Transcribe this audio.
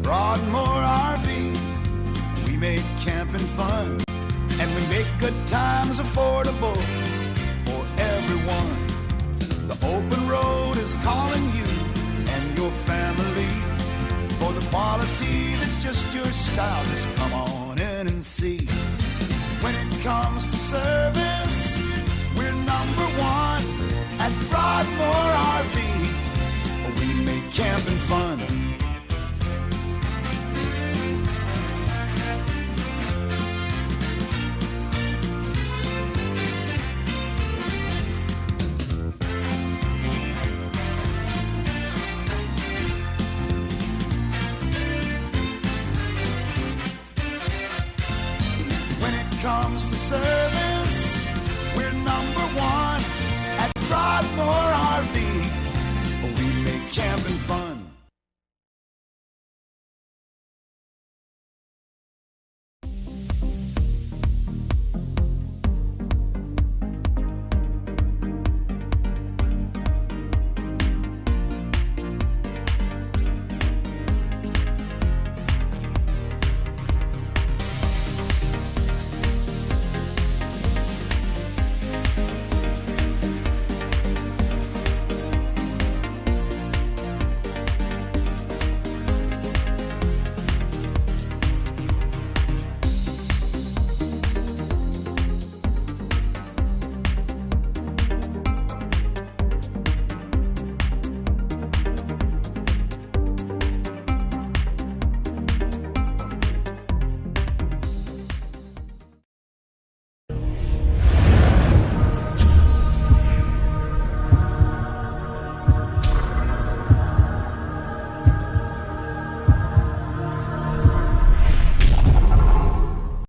Broadmoor RV. We make camping fun, and we make good times affordable for everyone. The open road is calling you and your family for the quality that's just your style. Just come on in and see. When it comes to service,